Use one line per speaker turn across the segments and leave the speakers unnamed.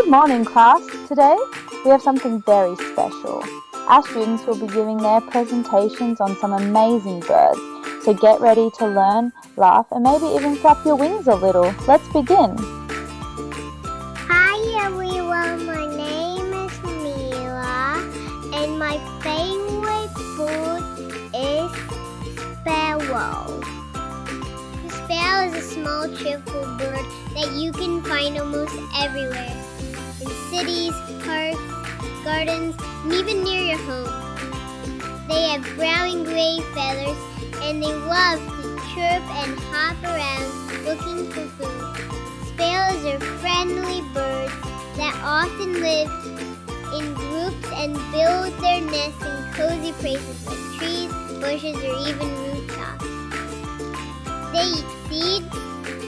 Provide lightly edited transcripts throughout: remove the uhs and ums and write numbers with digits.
Good morning, class. Today we have something very special. Our students will be giving their presentations on some amazing birds. So get ready to learn, laugh, and maybe even flap your wings a little. Let's begin.
Hi everyone, my name is Mila, and my favorite bird is sparrow. The sparrow is a small, cheerful bird that you can find almost everywhere. In cities, parks, gardens, and even near your home. They have brown and gray feathers, and they love to chirp and hop around looking for food. Sparrows are friendly birds that often live in groups and build their nests in cozy places like trees, bushes, or even rooftops. They eat seeds,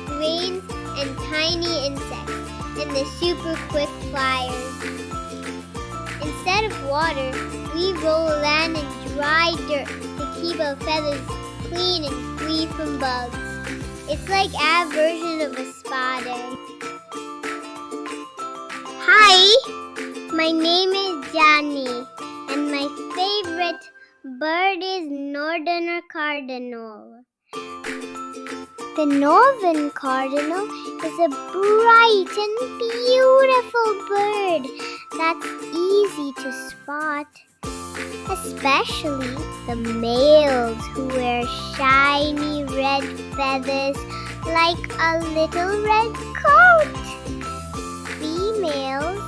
grains, and tiny insects, and they're super quick flyers. Instead of water, we roll around in dry dirt to keep our feathers clean and free from bugs. It's like our version of a spa day. Hi, my name is Johnny, and my favorite bird is northern cardinal. The northern cardinal is a bright and beautiful bird that's easy to spot, especially the males who wear shiny red feathers like a little red coat. Females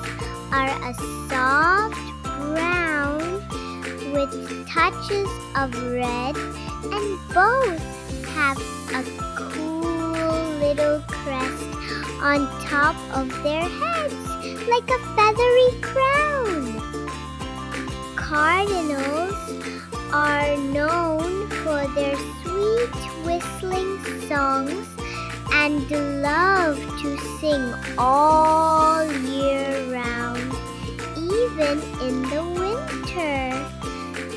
are a soft brown with touches of red, and both have a cool little crest on top of their heads like a feathery crown. Cardinals are known for their sweet whistling songs and love to sing all year round, even in the winter.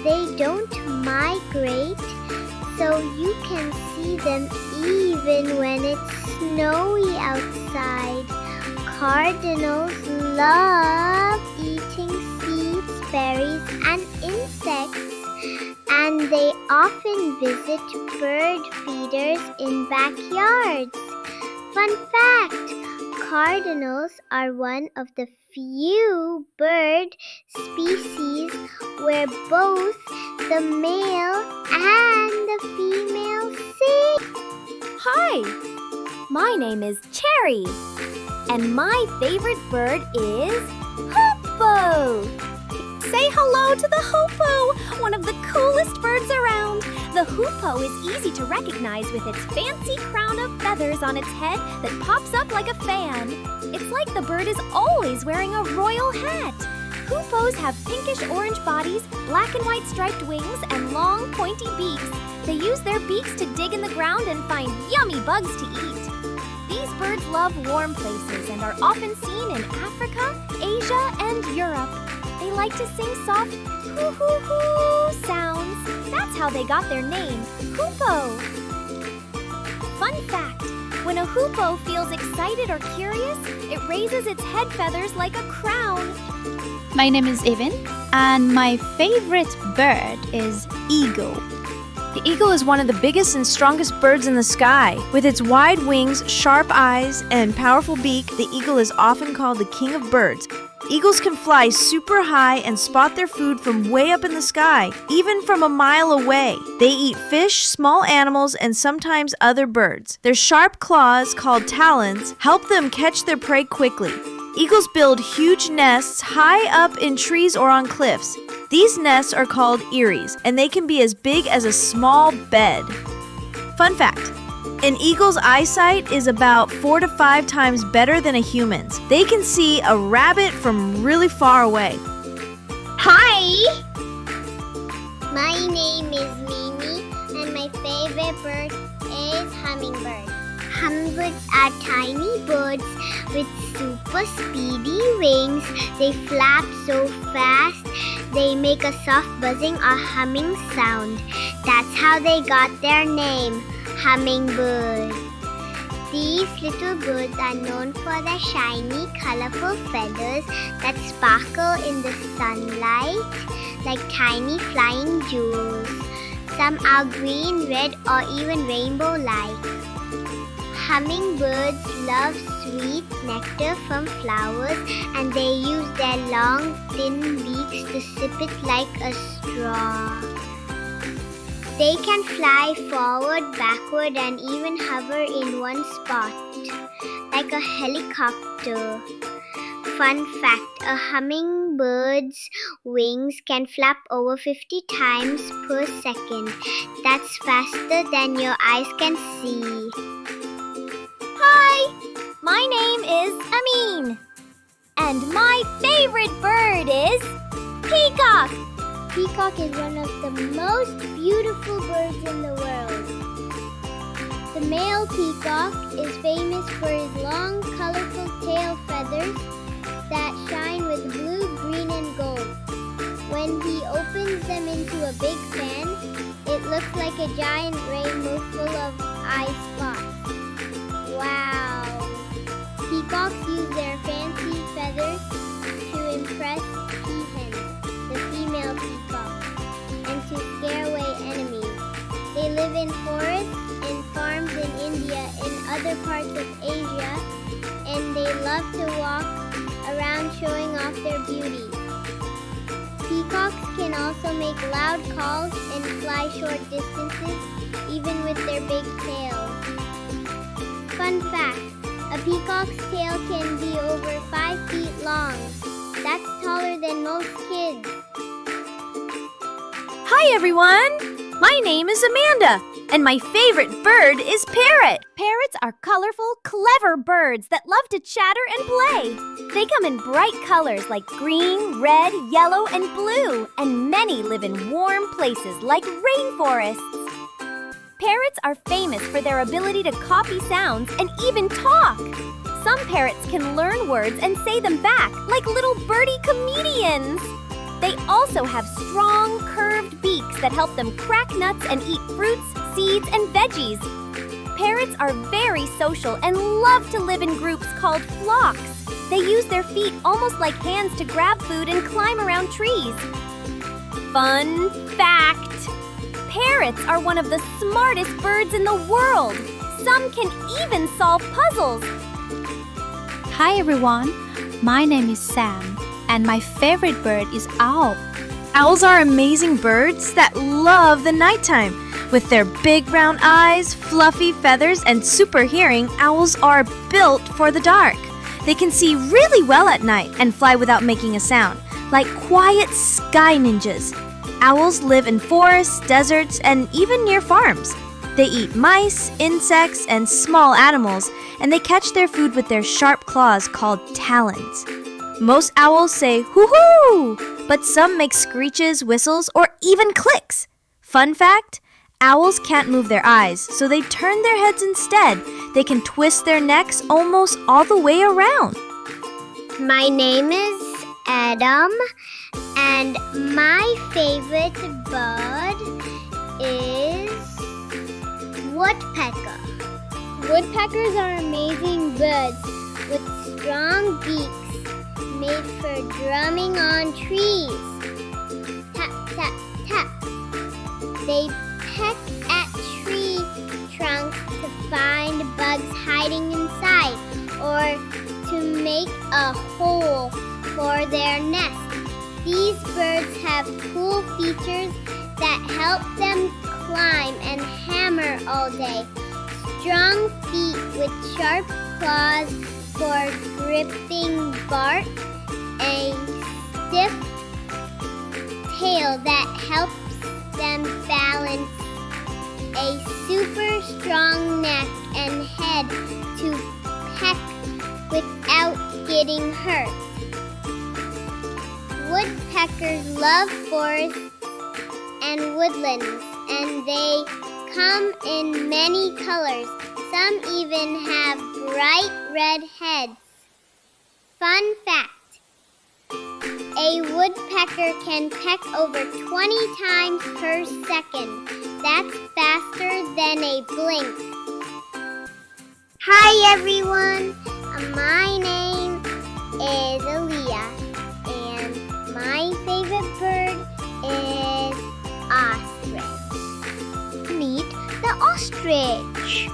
They don't migrate, so you can see them even when it's snowy outside. Cardinals love eating seeds, berries, and insects, and they often visit bird feeders in backyards. Fun fact, cardinals are one of the few bird species where both the male and the female sing.
Hi, my name is Cherry, and my favorite bird is hoopoe. Say hello to the hoopoe, one of the coolest birds around. The hoopoe is easy to recognize with its fancy crown of feathers on its head that pops up like a fan. It's like the bird is always wearing a royal hat. Hoopoes have pinkish-orange bodies, black and white striped wings, and long, pointy beaks. They use their beaks to dig in the ground and find yummy bugs to eat. These birds love warm places and are often seen in Africa, Asia, and Europe. They like to sing soft hoo-hoo-hoo sounds. That's how they got their name, hoopoe. Fun fact, when a hoopoe feels excited or curious, it raises its head feathers like a crown.
My name is Evan, and my favorite bird is eagle.
The eagle is one of the biggest and strongest birds in the sky. With its wide wings, sharp eyes, and powerful beak, the eagle is often called the king of birds. Eagles can fly super high and spot their food from way up in the sky, even from a mile away. They eat fish, small animals, and sometimes other birds. Their sharp claws, called talons, help them catch their prey quickly. Eagles build huge nests high up in trees or on cliffs. These nests are called eyries, and they can be as big as a small bed. Fun fact, an eagle's eyesight is about 4 to 5 times better than a human's. They can see a rabbit from really far away.
Hi! My name is Mimi, and my favorite bird is hummingbirds. Hummingbirds are tiny birds with super speedy wings. They flap so fast, they make a soft buzzing or humming sound. That's how they got their name, hummingbird. These little birds are known for their shiny, colorful feathers that sparkle in the sunlight like tiny flying jewels. Some are green, red, or even rainbow-like. Hummingbirds love sweet nectar from flowers, and they use their long, thin beaks to sip it like a straw. They can fly forward, backward, and even hover in one spot, like a helicopter. Fun fact, a hummingbird's wings can flap over 50 times per second. That's faster than your eyes can see.
Hi, my name is Amin, and my favorite bird is peacock.
Peacock is one of the most beautiful birds in the world. The male peacock is famous for his long, colorful tail feathers that shine with blue, green, and gold. When he opens them into a big fan, it looks like a giant rainbow full of eye spots. Wow! Peacocks use their fancy feathers to impress peahens, the female peacock, and to scare away enemies. They live in forests and farms in India and other parts of Asia, and they love to walk around showing off their beauty. Peacocks can also make loud calls and fly short distances, even with their big tails. Fun fact, a peacock's tail can be over 5 feet long. That's taller than most kids.
Hi, everyone! My name is Amanda, and my favorite bird is parrot.
Parrots are colorful, clever birds that love to chatter and play. They come in bright colors like green, red, yellow, and blue, and many live in warm places like rainforests. Parrots are famous for their ability to copy sounds and even talk. Some parrots can learn words and say them back like little birdie comedians. They also have strong, curved beaks that help them crack nuts and eat fruits, seeds, and veggies. Parrots are very social and love to live in groups called flocks. They use their feet almost like hands to grab food and climb around trees. Fun fact! Parrots are one of the smartest birds in the world. Some can even solve puzzles.
Hi everyone, my name is Sam, and my favorite bird is owl.
Owls are amazing birds that love the nighttime. With their big round eyes, fluffy feathers, and super hearing, owls are built for the dark. They can see really well at night and fly without making a sound, like quiet sky ninjas. Owls live in forests, deserts, and even near farms. They eat mice, insects, and small animals, and they catch their food with their sharp claws called talons. Most owls say hoo-hoo, but some make screeches, whistles, or even clicks. Fun fact, owls can't move their eyes, so they turn their heads instead. They can twist their necks almost all the way around.
My name is Adam, and my favorite bird is woodpecker. Woodpeckers are amazing birds with strong beaks made for drumming on trees. Tap, tap, tap. They peck at tree trunks to find bugs hiding inside or to make a hole for their nest. These birds have cool features that help them climb and hammer all day. Strong feet with sharp claws for gripping bark, a stiff tail that helps them balance, a super strong neck and head to peck without getting hurt. Woodpeckers love forests and woodlands, and they come in many colors. Some even have bright red heads. Fun fact, a woodpecker can peck over 20 times per second. That's faster than a blink. Hi everyone, my name is Aaliyah, and my favorite bird is ostrich. Meet the ostrich.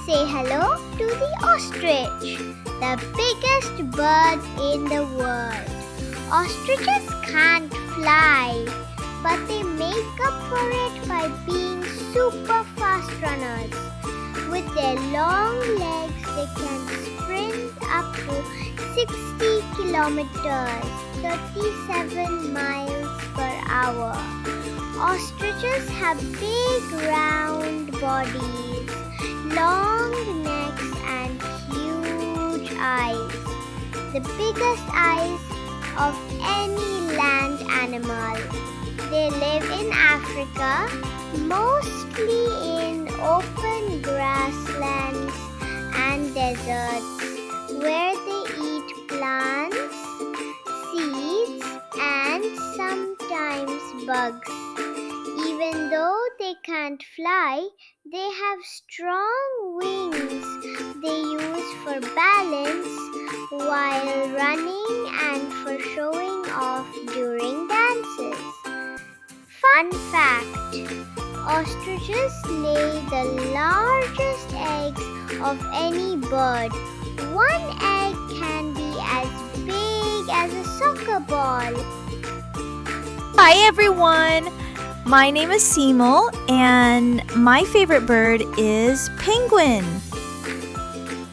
Say hello to the ostrich, the biggest bird in the world. Ostriches can't fly, but they make up for it by being super fast runners. With their long legs, they can sprint up to 60 kilometers, 37 miles per hour. Ostriches have big round bodies, long necks and huge eyes. The biggest eyes of any land animal. They live in Africa, mostly in open grasslands and deserts, where they eat plants, seeds, and sometimes bugs. Even though they can't fly, they have strong wings they use for balance while running and for showing off during dances. Fun fact: ostriches lay the largest eggs of any bird. One egg can be as big as a soccer ball.
Hi everyone! My name is Simul, and my favorite bird is penguin.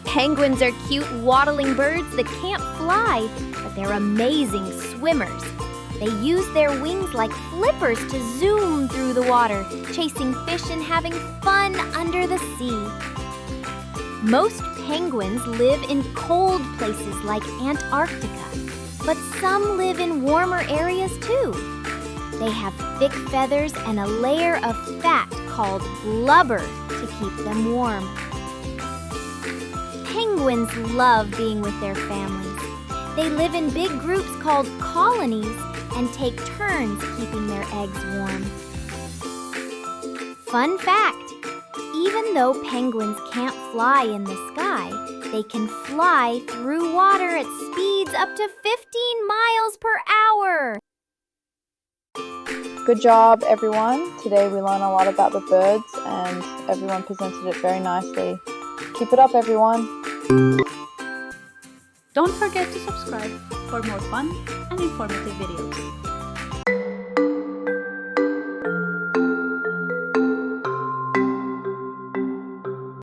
Penguins are cute waddling birds that can't fly, but they're amazing swimmers. They use their wings like flippers to zoom through the water, chasing fish and having fun under the sea. Most penguins live in cold places like Antarctica, but some live in warmer areas too. They have thick feathers and a layer of fat called blubber to keep them warm. Penguins love being with their families. They live in big groups called colonies and take turns keeping their eggs warm. Fun fact: even though penguins can't fly in the sky, they can fly through water at speeds up to 15 miles per hour.
Good job, everyone. Today we learned a lot about the birds and everyone presented it very nicely. Keep it up, everyone.
Don't forget to subscribe for more fun and informative videos.